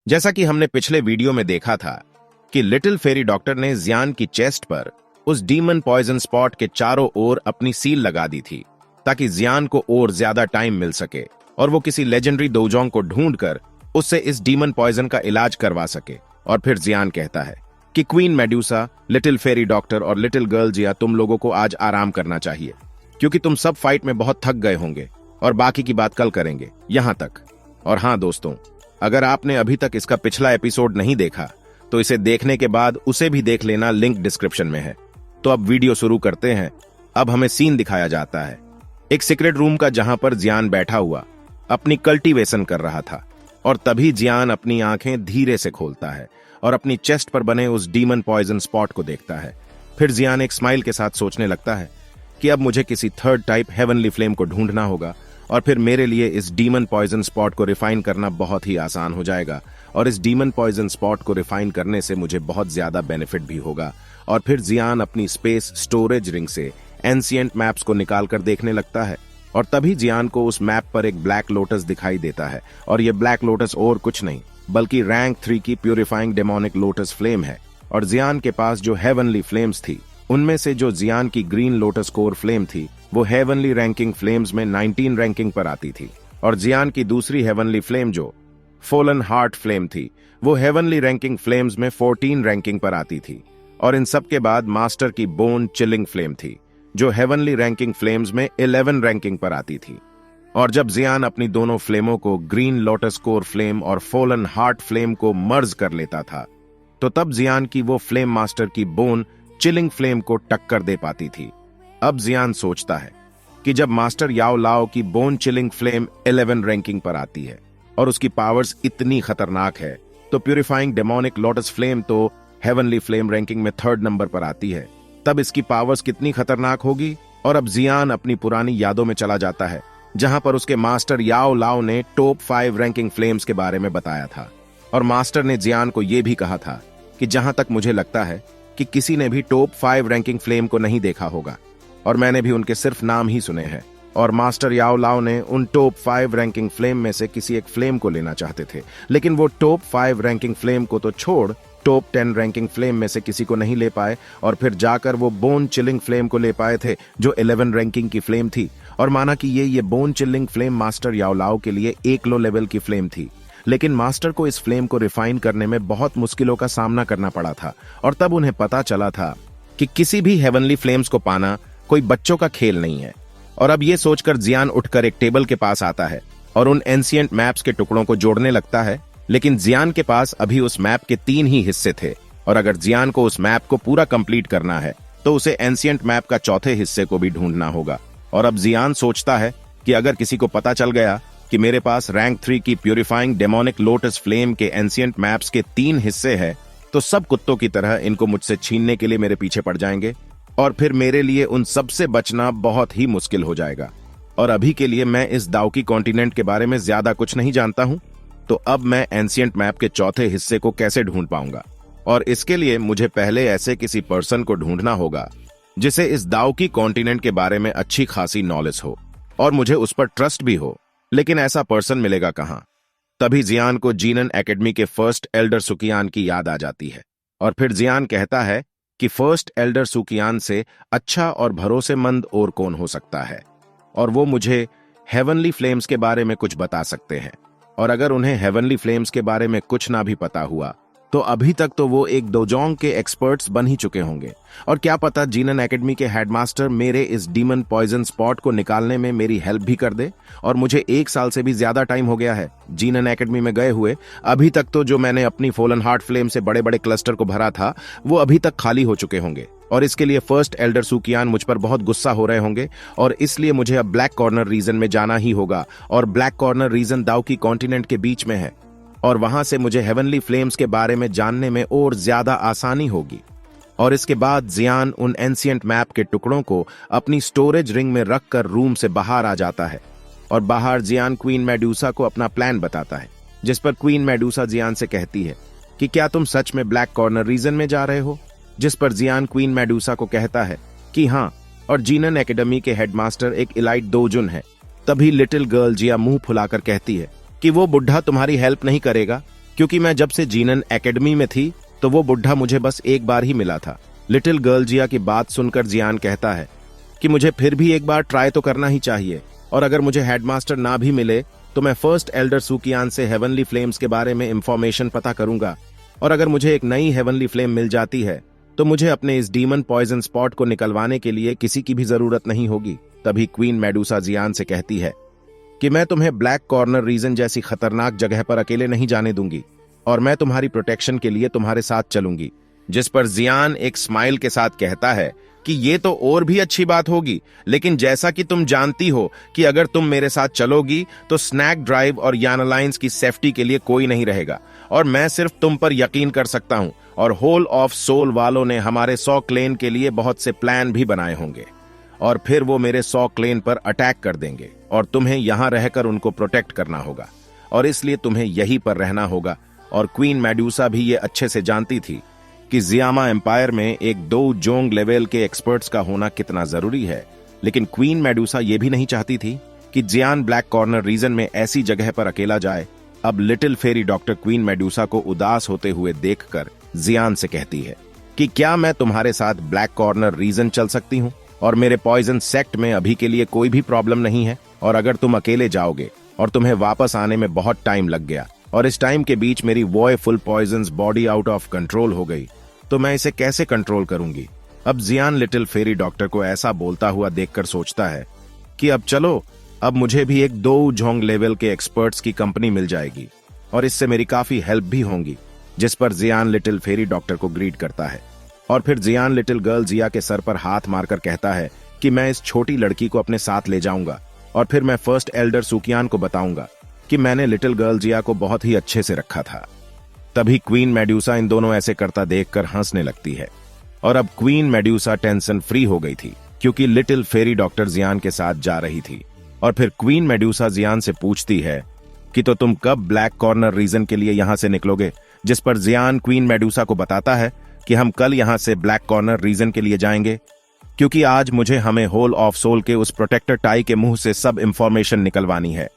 जैसा कि हमने पिछले वीडियो में देखा था कि लिटिल फेरी डॉक्टर ने जियान की चेस्ट पर उस डीमन पॉइजन स्पॉट के चारों ओर अपनी सील लगा दी थी ताकि जियान को और ज्यादा टाइम मिल सके और वो किसी लेजेंडरी दोजोंग को ढूंढकर उससे इस डीमन पॉइजन का इलाज करवा सके। और फिर जियान कहता है कि queen medusa, little fairy doctor और लिटिल गर्ल जिया, तुम लोगों को आज आराम करना चाहिए क्योंकि तुम सब फाइट में बहुत थक गए होंगे और बाकी की बात कल करेंगे, यहां तक। और हाँ दोस्तों, अगर आपने अभी तक इसका पिछला एपिसोड नहीं देखा तो इसे देखने के बाद उसे भी देख लेना, लिंक डिस्क्रिप्शन में है। तो अब वीडियो शुरू करते हैं। अब हमें सीन दिखाया जाता है एक सीक्रेट रूम का, जहां पर जियान बैठा हुआ अपनी कल्टीवेशन कर रहा था। और तभी जियान अपनी आंखें धीरे से खोलता है और अपनी चेस्ट पर बने उस डीमन पॉइजन स्पॉट को देखता है। फिर जियान एक स्माइल के साथ सोचने लगता है कि अब मुझे किसी थर्ड टाइप हेवनली फ्लेम को ढूंढना होगा और फिर मेरे लिए इस डीमन पॉइजन स्पॉट को रिफाइन करना बहुत ही आसान हो जाएगा और इस डीमन पॉइजन स्पॉट को रिफाइन करने से मुझे बहुत ज्यादा बेनिफिट भी होगा। और फिर जियान अपनी स्पेस स्टोरेज रिंग से एंशिएंट मैप्स को निकाल कर देखने लगता है और तभी जियान को उस मैप पर एक ब्लैक लोटस दिखाई देता है। और ये ब्लैक लोटस और कुछ नहीं बल्कि रैंक 3 की प्यूरिफाइंग डेमोनिक लोटस फ्लेम है। और जियान के पास जो हेवनली फ्लेम्स थी उनमें से जो जियान की ग्रीन लोटस कोर फ्लेम थी वो हेवनली रैंकिंग फ्लेम्स में 19 रैंकिंग पर आती थी। और जियान की दूसरी हेवनली फ्लेम जो फॉलन हार्ट फ्लेम थी वो हेवनली रैंकिंग फ्लेम्स में 14 रैंकिंग पर आती थी। और इन सब के बाद मास्टर की बोन चिलिंग फ्लेम थी जो हेवनली रैंकिंग फ्लेम्स में 11 रैंकिंग पर आती थी। और जब जियान अपनी दोनों फ्लेमों को, ग्रीन लोटस कोर फ्लेम और फॉलन हार्ट फ्लेम को मर्ज कर लेता था, तो तब जियान की वो फ्लेम मास्टर की बोन चिलिंग फ्लेम को टक्कर दे पाती थी। अब जियान सोचता है कि जब मास्टर याओ लाओ की बोन चिलिंग फ्लेम 11 रैंकिंग पर आती है और उसकी पावर्स इतनी खतरनाक है, तो प्यूरिफाइंग डेमोनिक लोटस फ्लेम तो हेवनली फ्लेम रैंकिंग में 3rd नंबर पर आती है, तब इसकी पावर्स कितनी खतरनाक होगी। और अब जियान अपनी पुरानी यादों में चला जाता है जहां पर उसके मास्टर याओ लाओ ने टॉप 5 रैंकिंग फ्लेम्स के बारे में बताया था। और मास्टर ने जियान को यह भी कहा था कि जहां तक मुझे लगता है कि किसी ने भी टॉप 5 रैंकिंग फ्लेम को नहीं देखा होगा और मैंने भी उनके सिर्फ नाम ही सुने हैं। और मास्टर याओ लाओ ने उन टॉप 5 रैंकिंग फ्लेम में से किसी एक फ्लेम को लेना चाहते थे, लेकिन वो टॉप 5 रैंकिंग फ्लेम को तो छोड़ टॉप 10 रैंकिंग फ्लेम में से किसी को नहीं ले पाए और फिर जाकर वो बोन चिलिंग फ्लेम को ले पाए थे जो 11 रैंकिंग की फ्लेम थी। और माना कि ये बोन चिलिंग फ्लेम मास्टर याओ लाओ के लिए एक लो लेवल की फ्लेम थी, लेकिन मास्टर को इस फ्लेम को रिफाइन करने में बहुत मुश्किलों का सामना करना पड़ा था। और तब उन्हें पता चला था कि किसी भी हेवनली फ्लेम्स को पाना कोई बच्चों का खेल नहीं है। और अब ये सोचकर जियान उठकर एक टेबल के पास आता है और उन एंशिएंट मैप्स के टुकड़ों को जोड़ने लगता है, लेकिन जियान के पास अभी उस मैप के 3 ही हिस्से थे और अगर जियान को उस मैप को पूरा कंप्लीट करना है तो उसे एंशिएंट मैप का चौथे हिस्से को भी ढूंढना होगा। और अब जियान सोचता है कि अगर किसी को पता चल गया कि मेरे पास रैंक 3 की प्यूरिफाइंग डेमोनिक लोटस फ्लेम के एंशिएंट मैप्स के 3 हिस्से हैं, तो सब कुत्तों की तरह इनको मुझसे छीनने के लिए मेरे पीछे पड़ जाएंगे और फिर मेरे लिए उन सबसे बचना बहुत ही मुश्किल हो जाएगा। और अभी के लिए मैं इस दाओकी कॉन्टिनेंट के बारे में ज्यादा कुछ नहीं जानता हूं, तो अब मैं एंशिएंट मैप के चौथे हिस्से को कैसे ढूंढ पाऊंगा। और इसके लिए मुझे पहले ऐसे किसी पर्सन को ढूंढना होगा जिसे इस दाओकी कॉन्टिनेंट के बारे में अच्छी खासी नॉलेज हो और मुझे उस पर ट्रस्ट भी हो, लेकिन ऐसा पर्सन मिलेगा कहां। तभी जियान को जीनन एकेडमी के फर्स्ट एल्डर सुकियान की याद आ जाती है और फिर जियान कहता है कि फर्स्ट एल्डर सुकियान से अच्छा और भरोसेमंद और कौन हो सकता है, और वो मुझे हेवनली फ्लेम्स के बारे में कुछ बता सकते हैं। और अगर उन्हें हेवनली फ्लेम्स के बारे में कुछ ना भी पता हुआ तो अभी तक तो वो एक दोजोंग के एक्सपर्ट्स बन ही चुके होंगे। और क्या पता जीनन एकेडमी के हेडमास्टर मेरे इस डीमन पॉइजन स्पॉट को निकालने में मेरी हेल्प भी कर दे। और मुझे 1 साल से भी ज्यादा टाइम हो गया है जीनन एकेडमी में गए हुए। अभी तक तो जो मैंने अपनी फॉलन हार्ट फ्लेम से बड़े बड़े क्लस्टर को भरा था वो अभी तक खाली हो चुके होंगे और इसके लिए फर्स्ट एल्डर सुकियान मुझ पर बहुत गुस्सा हो रहे होंगे और इसलिए मुझे अब ब्लैक कॉर्नर रीजन में जाना ही होगा। और ब्लैक कॉर्नर रीजन दाओकी कॉन्टिनेंट के बीच में है और वहां से मुझे हेवनली फ्लेम्स के बारे में जानने में और ज्यादा आसानी होगी। और इसके बाद जियान उन एंशिएंट मैप के टुकड़ों को अपनी स्टोरेज रिंग में रखकर रूम से बाहर आ जाता है और बाहर जियान क्वीन मेड्यूसा को अपना प्लान बताता है, जिस पर क्वीन मेड्यूसा जियान से कहती है कि क्या तुम सच में ब्लैक कॉर्नर रीजन में जा रहे हो, जिस पर जियान क्वीन मेड्यूसा को कहता है कि हाँ, और जीनन एकेडमी के हेडमास्टर एक इलाइट दोजुन है। तभी लिटिल गर्ल जिया मुंह फुलाकर कहती है कि वो बुढ़ा तुम्हारी हेल्प नहीं करेगा क्योंकि मैं जब से जीनन एकेडमी में थी तो वो बुढ़ा मुझे बस एक बार ही मिला था। लिटिल गर्ल जिया की बात सुनकर जियान कहता है कि मुझे फिर भी एक बार ट्राई तो करना ही चाहिए, और अगर मुझे हेडमास्टर ना भी मिले तो मैं फर्स्ट एल्डर सुकियान से हेवनली फ्लेम्स के बारे में इंफॉर्मेशन पता करूंगा, और अगर मुझे एक नई हेवनली फ्लेम मिल जाती है तो मुझे अपने इस डीमन पॉइजन स्पॉट को निकलवाने के लिए किसी की भी जरूरत नहीं होगी। तभी क्वीन मेडुसा जियान से कहती है कि मैं तुम्हें ब्लैक कॉर्नर रीजन जैसी खतरनाक जगह पर अकेले नहीं जाने दूंगी, और मैं तुम्हारी प्रोटेक्शन के लिए तुम्हारे साथ चलूंगी। जिस पर जियान एक स्माइल के साथ कहता है कि ये तो और भी अच्छी बात होगी, लेकिन जैसा कि तुम जानती हो कि अगर तुम मेरे साथ चलोगी तो स्नैक ड्राइव और याना लाइंस की सेफ्टी के लिए कोई नहीं रहेगा, और मैं सिर्फ तुम पर यकीन कर सकता हूं, और होल ऑफ सोल वालों ने हमारे 100 क्लेन के लिए बहुत से प्लान भी बनाए होंगे, और फिर वो मेरे 100 क्लेन पर अटैक कर देंगे, और तुम्हें यहां रहकर उनको प्रोटेक्ट करना होगा, और इसलिए तुम्हें यहीं पर रहना होगा। और क्वीन मेडुसा भी ये अच्छे से जानती थी कि जियामा एम्पायर में एक 2 जोंग लेवल के एक्सपर्ट्स का होना कितना जरूरी है, लेकिन क्वीन मेडुसा ये भी नहीं चाहती थी कि जियान ब्लैक कॉर्नर रीजन में ऐसी जगह पर अकेला जाए। अब little fairy doctor queen Medusa को उदास होते हुए देखकर जियान से कहती है कि क्या मैं तुम्हारे साथ ब्लैक कॉर्नर रीजन चल सकती हूँ, और मेरे पॉइजन सेक्ट में अभी के लिए कोई भी प्रॉब्लम नहीं है, और अगर तुम अकेले जाओगे और तुम्हें वापस आने में बहुत टाइम लग गया, और इस टाइम के बीच मेरी वॉय full poison body out of control हो गई, तो मैं इसे कैसे कंट्रोल करूंगी। अब जियान लिटिल फेरी डॉक्टर को ऐसा बोलता हुआ देखकर सोचता है कि अब चलो, अब मुझे भी एक 2 जोंग लेवल के एक्सपर्ट्स की कंपनी मिल जाएगी, और इससे मेरी काफी हेल्प भी होंगी। जिस पर जियान लिटिल फेरी डॉक्टर को ग्रीट करता है, और फिर जियान लिटिल गर्ल जिया के सर पर हाथ मारकर कहता है कि मैं इस छोटी लड़की को अपने साथ ले जाऊंगा, और फिर मैं फर्स्ट एल्डर सुकियान को बताऊंगा कि मैंने लिटिल गर्ल जिया को बहुत ही अच्छे से रखा था। तभी क्वीन मेडुसा इन दोनों ऐसे करता देखकर हंसने लगती है, और अब क्वीन मेडुसा टेंशन फ्री हो गई थी क्योंकि लिटिल फेरी डॉक्टर जियान के साथ जा रही थी। और फिर क्वीन मेडुसा जियान से पूछती है कि तो तुम कब ब्लैक कॉर्नर रीजन के लिए यहां से निकलोगे। जिस पर जियान क्वीन मेडुसा को बताता है कि हम कल यहां से ब्लैक कॉर्नर रीजन के लिए जाएंगे, क्योंकि आज मुझे हमें होल ऑफ सोल के उस प्रोटेक्टर टाई के मुंह से सब इंफॉर्मेशन निकलवानी है।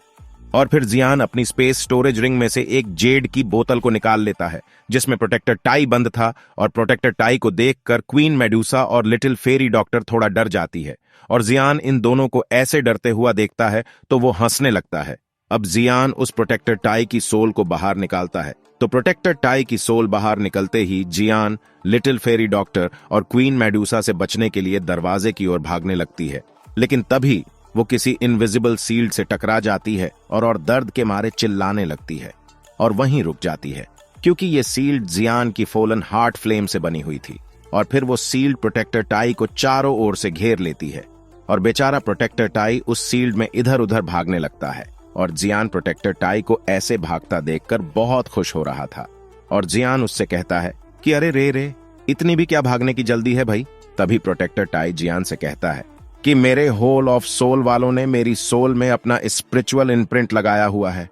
और फिर जियान अपनी स्पेस स्टोरेज रिंग में से एक जेड की बोतल को निकाल लेता है जिसमें प्रोटेक्टर टाई बंद था, और प्रोटेक्टर टाई को देखकर क्वीन मेडुसा और लिटिल फेरी डॉक्टर थोड़ा डर जाती है, और जियान इन दोनों को ऐसे डरते हुआ देखता है तो वो हंसने लगता है। अब जियान उस प्रोटेक्टर टाई की सोल को बाहर निकालता है, तो प्रोटेक्टर टाई की सोल बाहर निकलते ही जियान लिटिल फेरी डॉक्टर और क्वीन मेडुसा से बचने के लिए दरवाजे की ओर भागने लगती है, लेकिन तभी वो किसी इनविजिबल सील्ड से टकरा जाती है और दर्द के मारे चिल्लाने लगती है, और वहीं रुक जाती है क्योंकि ये सील्ड जियान की फॉलन हार्ट फ्लेम से बनी हुई थी। और फिर वो सील्ड प्रोटेक्टर टाई को चारों ओर से घेर लेती है, और बेचारा प्रोटेक्टर टाई उस सील्ड में इधर उधर भागने लगता है, और जियान प्रोटेक्टर टाई को ऐसे भागता देखकर बहुत खुश हो रहा था। और जियान उससे कहता है कि अरे रे, इतनी भी क्या भागने की जल्दी है भाई। तभी प्रोटेक्टर टाई जियान से कहता है कि मेरे होल ऑफ सोल वालों ने मेरी सोल में अपना स्पिरिचुअल इम्प्रिंट लगाया हुआ है,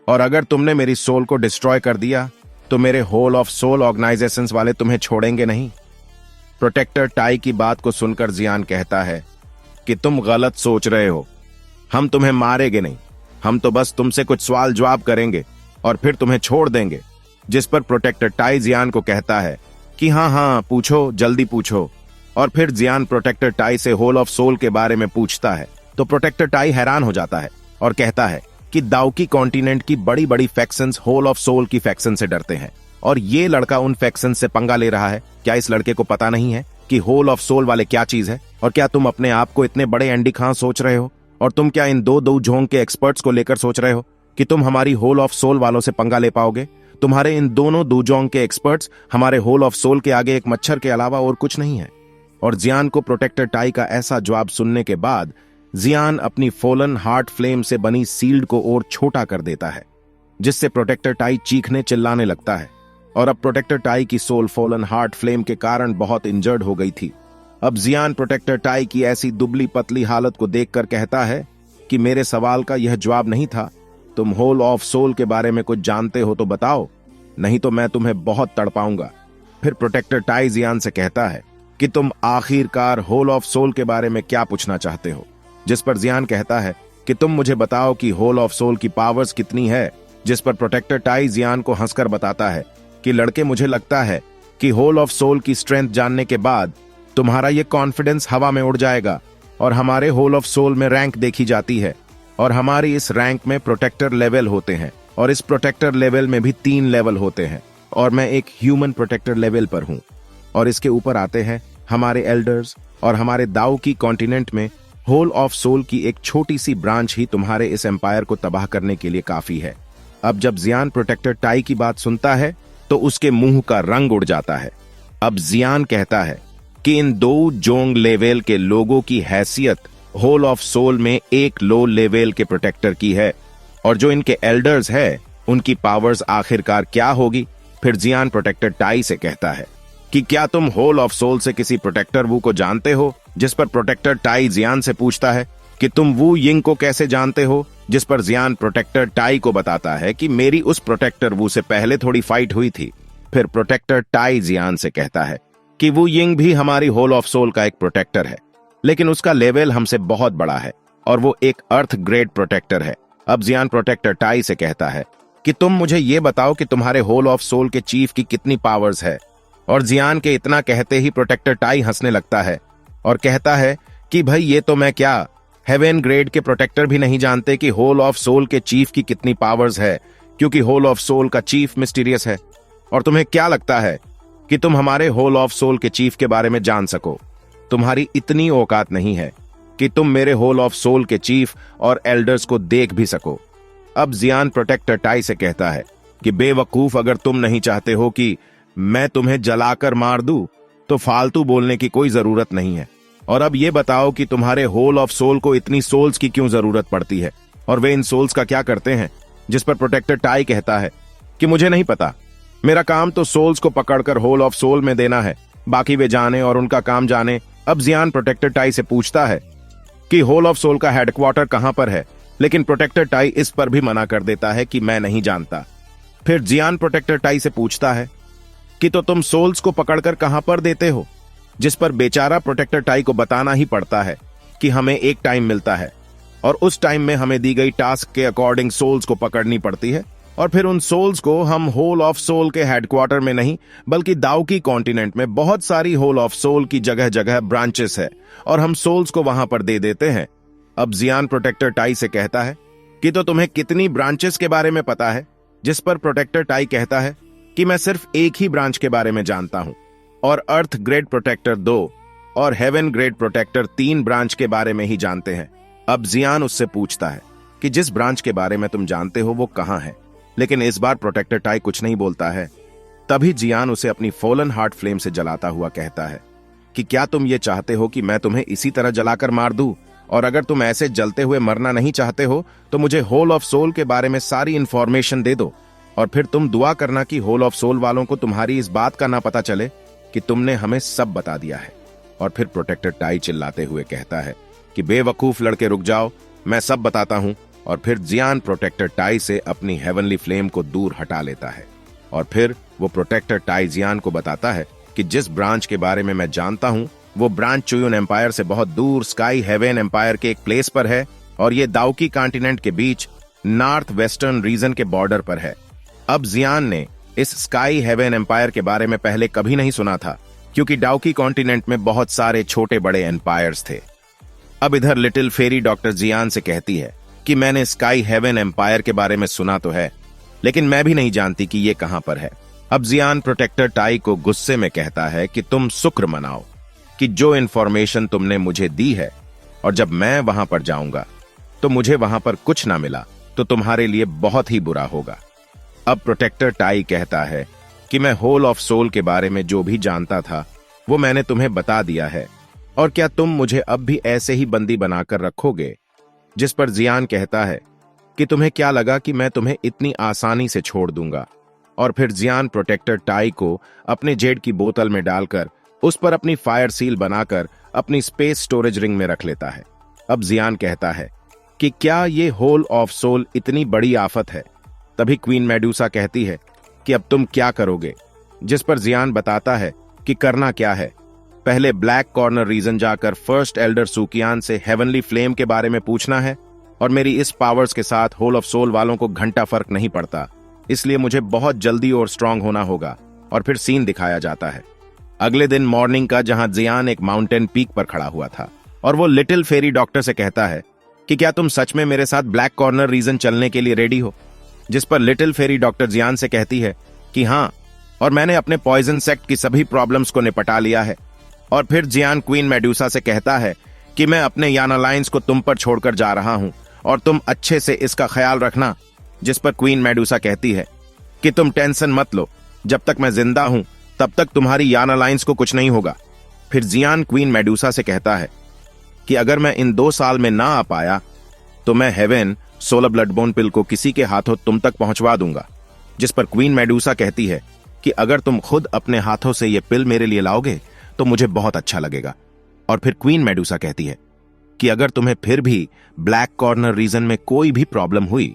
और अगर तुमने मेरी सोल को डिस्ट्रॉय कर दिया तो मेरे होल ऑफ सोल ऑर्गेनाइजेशंस वाले तुम्हें छोड़ेंगे नहीं। प्रोटेक्टर टाई की बात को सुनकर जियान कहता है कि तुम गलत सोच रहे हो, हम तुम्हें मारेंगे नहीं, हम तो बस तुमसे कुछ सवाल जवाब करेंगे और फिर तुम्हें छोड़ देंगे। जिस पर प्रोटेक्टर टाई जियान को कहता है कि हाँ पूछो, जल्दी पूछो। और फिर जियान प्रोटेक्टर टाई से होल ऑफ सोल के बारे में पूछता है, तो प्रोटेक्टर टाई हैरान हो जाता है और कहता है कि दाउकी कॉन्टिनेंट की बड़ी बड़ी फैक्शंस होल ऑफ सोल की फैक्शन से डरते हैं, और ये लड़का उन फैक्शन से पंगा ले रहा है। क्या इस लड़के को पता नहीं है कि होल ऑफ सोल वाले क्या चीज है? और क्या तुम अपने आप को इतने बड़े एंडी खां सोच रहे हो? और तुम क्या इन दो झोंग के एक्सपर्ट्स को लेकर सोच रहे हो कि तुम हमारी होल ऑफ सोल वालों से पंगा ले पाओगे? तुम्हारे इन दोनों दूजोंग के एक्सपर्ट्स हमारे होल ऑफ सोल के आगे एक मच्छर के अलावा और कुछ नहीं है। और जियान को प्रोटेक्टर टाई का ऐसा जवाब सुनने के बाद जियान अपनी फॉलन हार्ट फ्लेम से बनी सील्ड को और छोटा कर देता है, जिससे प्रोटेक्टर टाई चीखने चिल्लाने लगता है। और अब प्रोटेक्टर टाई की सोल फॉलन हार्ट फ्लेम के कारण बहुत इंजर्ड हो गई थी। अब जियान प्रोटेक्टर टाई की ऐसी दुबली पतली हालत को देखकर कहता है कि मेरे सवाल का यह जवाब नहीं था। तुम होल ऑफ सोल के बारे में कुछ जानते हो तो बताओ, नहीं तो मैं तुम्हें बहुत तड़पाऊंगा। फिर प्रोटेक्टर टाई जियान से कहता है कि तुम आखिरकार होल ऑफ सोल के बारे में क्या पूछना चाहते हो? जिस पर जियान कहता है कि तुम मुझे बताओ कि होल ऑफ सोल की पावर्स कितनी है जिस पर प्रोटेक्टर टाई जियान को हंसकर बताता है कि लड़के, मुझे लगता है कि होल ऑफ सोल की स्ट्रेंथ जानने के बाद तुम्हारा ये कॉन्फिडेंस हवा में उड़ जाएगा और हमारे होल ऑफ सोल में रैंक देखी जाती है और हमारी इस रैंक में प्रोटेक्टर लेवल होते हैं और इस प्रोटेक्टर लेवल में भी 3 लेवल होते हैं और मैं एक ह्यूमन प्रोटेक्टर लेवल पर हूं और इसके ऊपर आते हैं हमारे एल्डर्स और हमारे दाओ की कॉन्टिनेंट में होल ऑफ सोल की एक छोटी सी ब्रांच ही तुम्हारे इस एम्पायर को तबाह करने के लिए काफी है। अब जब जियान प्रोटेक्टर टाई की बात सुनता है तो उसके मुंह का रंग उड़ जाता है। अब जियान कहता है कि इन 2 जोंग लेवल के लोगों की हैसियत होल ऑफ सोल में एक लो लेवल के प्रोटेक्टर की है और जो इनके एल्डर्स है उनकी पावर्स आखिरकार क्या होगी। फिर जियान प्रोटेक्टर टाई से कहता है कि क्या तुम होल ऑफ सोल से किसी प्रोटेक्टर वू को जानते हो, जिस पर प्रोटेक्टर टाई जियान से पूछता है कि तुम वू यिंग को कैसे जानते हो, जिस पर जियान प्रोटेक्टर टाई को बताता है कि मेरी उस प्रोटेक्टर वू से पहले थोड़ी फाइट हुई थी। फिर प्रोटेक्टर टाई जियान से कहता है कि वू यिंग भी हमारी होल ऑफ सोल का एक प्रोटेक्टर है, लेकिन उसका लेवल हमसे बहुत बड़ा है और वो एक अर्थ ग्रेड प्रोटेक्टर है। अब जियान प्रोटेक्टर टाई से कहता है कि तुम मुझे ये बताओ कि तुम्हारे होल ऑफ सोल के चीफ की कितनी पावर्स है। और जियान के इतना कहते ही प्रोटेक्टर टाई हंसने लगता है और कहता है कि भाई, ये तो मैं क्या हेवन ग्रेड के प्रोटेक्टर भी नहीं जानते कि होल ऑफ सोल के चीफ की कितनी पावर्स है, क्योंकि होल ऑफ सोल का चीफ मिस्टीरियस है। और तुम्हें क्या लगता है कि तुम हमारे होल ऑफ सोल के चीफ के बारे में जान सको? तुम्हारी इतनी औकात नहीं है कि तुम मेरे होल ऑफ सोल के चीफ और एल्डर्स को देख भी सको। अब जियान प्रोटेक्टर टाई से कहता है कि बेवकूफ, अगर तुम नहीं चाहते हो कि मैं तुम्हें जलाकर मार दूं तो फालतू बोलने की कोई जरूरत नहीं है। और अब ये बताओ कि तुम्हारे होल ऑफ सोल को इतनी सोल्स की क्यों जरूरत पड़ती है और वे इन सोल्स का क्या करते हैं? जिस पर प्रोटेक्टर टाई कहता है कि मुझे नहीं पता, मेरा काम तो सोल्स को पकड़कर होल ऑफ सोल में देना है, बाकी वे जाने और उनका काम जाने। अब जियान प्रोटेक्टर टाई से पूछता है कि होल ऑफ सोल का हेडक्वार्टर कहां पर है, लेकिन प्रोटेक्टर टाई इस पर भी मना कर देता है कि मैं नहीं जानता। फिर जियान प्रोटेक्टर टाई से पूछता है कि तो तुम सोल्स को पकड़कर कहां पर देते हो, जिस पर बेचारा प्रोटेक्टर टाई को बताना ही पड़ता है कि हमें एक टाइम मिलता है और उस टाइम में हमें दी गई टास्क के अकॉर्डिंग सोल्स को पकड़नी पड़ती है और फिर उन सोल्स को हम होल ऑफ सोल के हेडक्वार्टर में नहीं बल्कि दाओ की कॉन्टिनेंट में बहुत सारी होल ऑफ सोल की जगह जगह ब्रांचेस है और हम सोल्स को वहां पर दे देते हैं। अब जियान प्रोटेक्टर टाई से कहता है कि तो तुम्हें कितनी ब्रांचेस के बारे में पता है, जिस पर प्रोटेक्टर टाई कहता है कि मैं सिर्फ एक ही ब्रांच के बारे में जानता हूं और अर्थ ग्रेड प्रोटेक्टर 2 और हेवन ग्रेड प्रोटेक्टर 3 ब्रांच के बारे में ही जानते हैं। अब जियान उससे पूछता है कि जिस ब्रांच के बारे में तुम जानते हो वो कहां है, लेकिन इस बार प्रोटेक्टर टाई कुछ नहीं बोलता है। तभी जियान उसे अपनी फॉलन हार्ट फ्लेम से जलाता हुआ कहता है कि क्या तुम ये चाहते हो कि मैं तुम्हें इसी तरह जलाकर मार दूं? और अगर तुम ऐसे जलते हुए मरना नहीं चाहते हो तो मुझे होल ऑफ सोल के बारे में सारी इंफॉर्मेशन दे दो और फिर तुम दुआ करना कि होल ऑफ सोल वालों को तुम्हारी इस बात का ना पता चले कि तुमने हमें सब बता दिया है। और फिर प्रोटेक्टर टाई चिल्लाते हुए कहता है कि बेवकूफ लड़के, रुक जाओ, मैं सब बताता हूं। और फिर जियान प्रोटेक्टर टाई से अपनी हेवनली फ्लेम को दूर हटा लेता है और फिर वो प्रोटेक्टर टाई जियान को बताता है कि जिस ब्रांच के बारे में मैं जानता हूं वो ब्रांच चुयुन एम्पायर से बहुत दूर स्काई हेवन एम्पायर के एक प्लेस पर है और ये दाउकी कॉन्टिनेंट के बीच नॉर्थ वेस्टर्न रीजन के बॉर्डर पर है। अब जियान ने इस स्काई हेवन एम्पायर के बारे में पहले कभी नहीं सुना था, क्योंकि डाउकी कॉन्टिनेंट में बहुत सारे छोटे बड़े एम्पायर्स थे। अब इधर लिटिल फेरी डॉक्टर जियान से कहती है कि मैंने स्काई हेवन एम्पायर के बारे में सुना तो है, लेकिन मैं भी नहीं जानती कि ये कहां पर है। अब जियान प्रोटेक्टर टाई को गुस्से में कहता है कि तुम शुक्र मनाओ कि जो इन्फॉर्मेशन तुमने मुझे दी है, और जब मैं वहां पर जाऊंगा तो मुझे वहां पर कुछ ना मिला तो तुम्हारे लिए बहुत ही बुरा होगा। अब प्रोटेक्टर टाई कहता है कि मैं होल ऑफ सोल के बारे में जो भी जानता था वो मैंने तुम्हें बता दिया है, और क्या तुम मुझे अब भी ऐसे ही बंदी बनाकर रखोगे? जिस पर जियान कहता है कि तुम्हें क्या लगा कि मैं तुम्हें इतनी आसानी से छोड़ दूंगा। और फिर जियान प्रोटेक्टर टाई को अपने जेड की बोतल में डालकर उस पर अपनी फायर सील बनाकर अपनी स्पेस स्टोरेज रिंग में रख लेता है। अब जियान कहता है कि क्या ये होल ऑफ सोल इतनी बड़ी आफत है? तभी क्वीन मेडूसा कहती है कि अब तुम क्या करोगे? जिस पर जियान बताता है कि करना क्या है, पहले ब्लैक कॉर्नर रीजन जाकर फर्स्ट एल्डर सुकियान से हेवनली फ्लेम के बारे में पूछना है और मेरी इस पावर्स के साथ होल ऑफ सोल वालों को घंटा फर्क नहीं पड़ता, इसलिए मुझे बहुत जल्दी और स्ट्रांग होना होगा। और फिर सीन दिखाया जाता है अगले दिन मॉर्निंग का, जहां जियान एक माउंटेन पीक पर खड़ा हुआ था और वो लिटिल फेरी डॉक्टर से कहता है कि क्या तुम सच में मेरे साथ ब्लैक कॉर्नर रीजन चलने के लिए रेडी हो? जिस पर लिटिल फेरी डॉक्टर जियान से कहती है कि हाँ, और मैंने अपने पॉइजन सेक्ट की सभी प्रॉब्लम्स को निपटा लिया है। और फिर जियान क्वीन मेडुसा से कहता है कि मैं अपने याना लाइन्स को तुम पर छोड़कर जा रहा हूं और तुम अच्छे से इसका ख्याल रखना। जिस पर क्वीन मेडुसा कहती है कि तुम टेंशन मत लो, जब तक मैं जिंदा हूं तब तक तुम्हारी याना लाइन्स को कुछ नहीं होगा। फिर जियान क्वीन मेडुसा से कहता है कि अगर मैं इन 2 साल में ना आ पाया तो मैं हेवन 16 ब्लडबोन पिल को किसी के हाथों तुम तक पहुंचवा दूंगा। जिस पर क्वीन मेडुसा कहती है कि अगर तुम खुद अपने हाथों से ये पिल मेरे लिए लाओगे तो मुझे बहुत अच्छा लगेगा। और फिर क्वीन मेडुसा कहती है कि अगर तुम्हें फिर भी ब्लैक कॉर्नर रीजन में कोई भी प्रॉब्लम हुई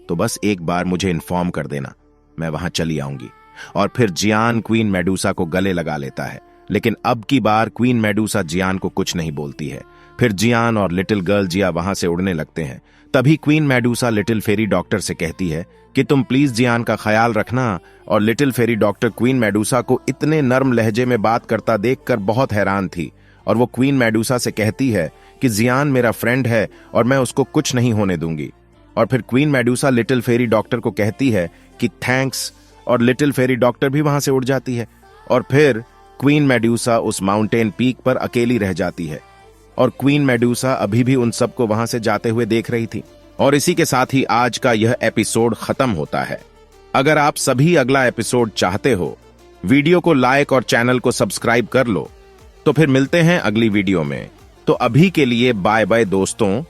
तो बस एक बार मुझे इन्फॉर्म कर देना, मैं वहां चली आऊंगी। और फिर जियान क्वीन मेडुसा को गले लगा लेता है, लेकिन अब की बार क्वीन मेडुसा जियान को कुछ नहीं बोलती है। फिर जियान और लिटिल गर्ल जिया वहां से उड़ने लगते हैं। तभी queen Medusa little fairy doctor से कहती है कि तुम प्लीज जियान का ख्याल रखना। और little fairy doctor queen Medusa को इतने नर्म लहजे में बात करता देखकर बहुत हैरान थी और वो क्वीन मेडुसा से कहती है कि जियान मेरा फ्रेंड है और मैं उसको कुछ नहीं होने दूंगी। और फिर queen Medusa little fairy doctor को कहती है कि थैंक्स, और लिटिल फेरी डॉक्टर भी वहां से उड़ जाती है। और फिर क्वीन मेडुसा उस माउंटेन पीक पर अकेली रह जाती है और क्वीन मेडुसा अभी भी उन सबको वहां से जाते हुए देख रही थी। और इसी के साथ ही आज का यह एपिसोड खत्म होता है। अगर आप सभी अगला एपिसोड चाहते हो, वीडियो को लाइक और चैनल को सब्सक्राइब कर लो। तो फिर मिलते हैं अगली वीडियो में। तो अभी के लिए बाय बाय दोस्तों।